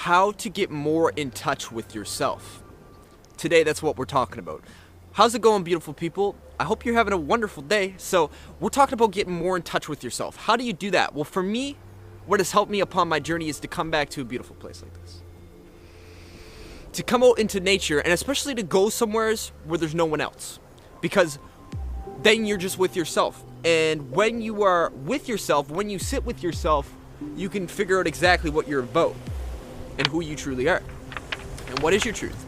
how to get more in touch with yourself. Today, that's what we're talking about. How's it going, beautiful people? I hope you're having a wonderful day. So we're talking about getting more in touch with yourself. How do you do that? Well, for me, what has helped me upon my journey is to come back to a beautiful place like this. To come out into nature, and especially to go somewhere where there's no one else. Because then you're just with yourself. And when you are with yourself, when you sit with yourself, you can figure out exactly what you're about and who you truly are. And what is your truth?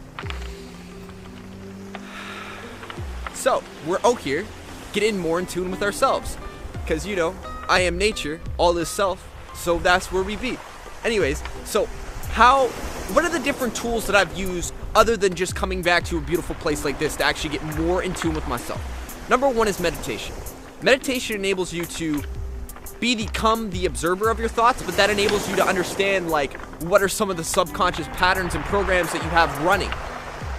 So, we're out here getting more in tune with ourselves. Because, you know, I am nature, all is self, so that's where we be. Anyways, so what are the different tools that I've used other than just coming back to a beautiful place like this to actually get more in tune with myself? Number one is meditation. Meditation enables you to become the observer of your thoughts, but that enables you to understand, like, what are some of the subconscious patterns and programs that you have running.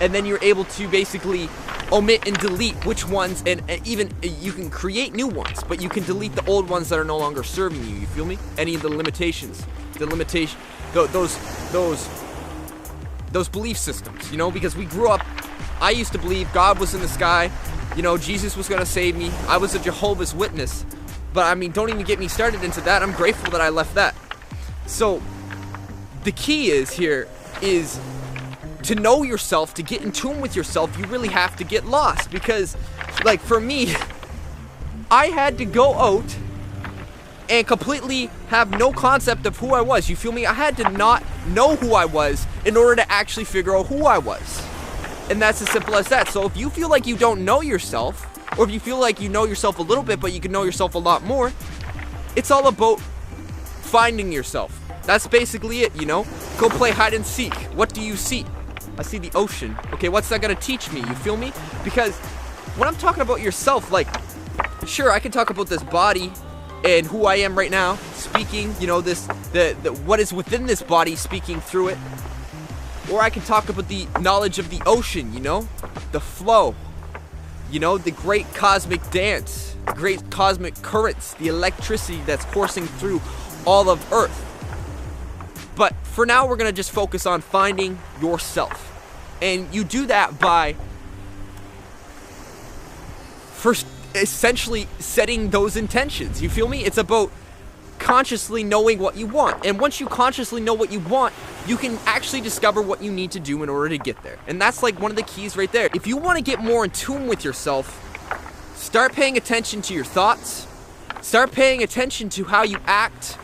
And then you're able to basically omit and delete which ones, and even you can create new ones, but you can delete the old ones that are no longer serving you. You feel me? Any of the limitations, those belief systems, you know, because we grew up, I used to believe God was in the sky, you know, Jesus was going to save me. I was a Jehovah's Witness, but I mean, don't even get me started into that. I'm grateful that I left that. So the key is to know yourself, to get in tune with yourself. You really have to get lost, because like for me, I had to go out and completely have no concept of who I was. You feel me? I had to not know who I was in order to actually figure out who I was. And that's as simple as that. So if you feel like you don't know yourself, or if you feel like you know yourself a little bit, but you can know yourself a lot more, it's all about finding yourself. That's basically it, you know? Go play hide and seek. What do you see? I see the ocean. Okay, what's that gonna teach me? You feel me? Because when I'm talking about yourself, like, sure, I can talk about this body and who I am right now, speaking, you know, what is within this body, speaking through it. Or I can talk about the knowledge of the ocean, you know, the flow, you know, the great cosmic dance, the great cosmic currents, the electricity that's coursing through all of Earth. But for now, we're gonna just focus on finding yourself. And you do that by first essentially setting those intentions. You feel me? It's about consciously knowing what you want. And once you consciously know what you want, you can actually discover what you need to do in order to get there. And that's like one of the keys right there. If you want to get more in tune with yourself, start paying attention to your thoughts. Start paying attention to how you act.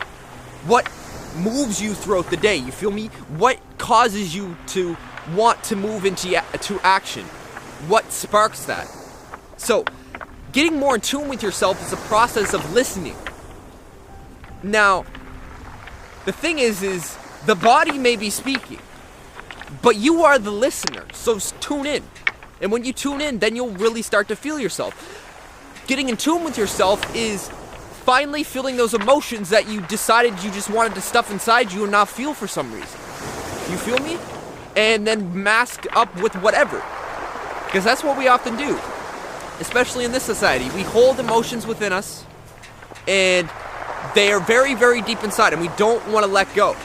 What moves you throughout the day, you feel me? What causes you to want to move into action? What sparks that? So, getting more in tune with yourself is a process of listening. Now, the thing is the body may be speaking, but you are the listener, so tune in. And when you tune in, then you'll really start to feel yourself. Getting in tune with yourself is finally feeling those emotions that you decided you just wanted to stuff inside you and not feel for some reason. You feel me? And then mask up with whatever. Because that's what we often do. Especially in this society. We hold emotions within us, and they are very, very deep inside, and we don't want to let go.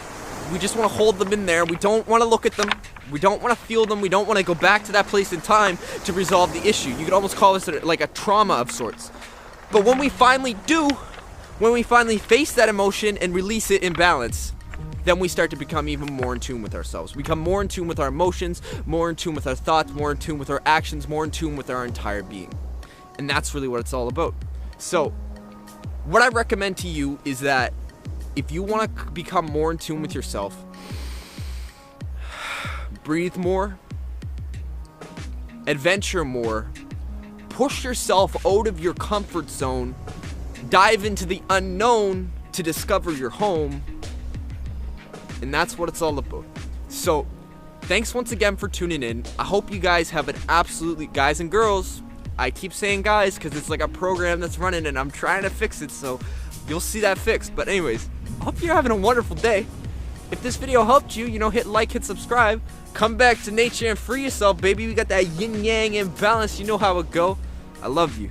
We just want to hold them in there. We don't want to look at them. We don't want to feel them. We don't want to go back to that place in time to resolve the issue. You could almost call this like a trauma of sorts. But when we finally do, when we finally face that emotion and release it in balance, then we start to become even more in tune with ourselves. We become more in tune with our emotions, more in tune with our thoughts, more in tune with our actions, more in tune with our entire being. And that's really what it's all about. So, what I recommend to you is that if you want to become more in tune with yourself, breathe more, adventure more, push yourself out of your comfort zone, dive into the unknown to discover your home, and that's what it's all about. So, thanks once again for tuning in. I hope you guys have an absolutely, guys and girls, I keep saying guys because it's like a program that's running and I'm trying to fix it, so you'll see that fixed. But anyways, I hope you're having a wonderful day. If this video helped you, hit like, hit subscribe. Come back to nature and free yourself, baby. We got that yin-yang imbalance. You know how it go. I love you.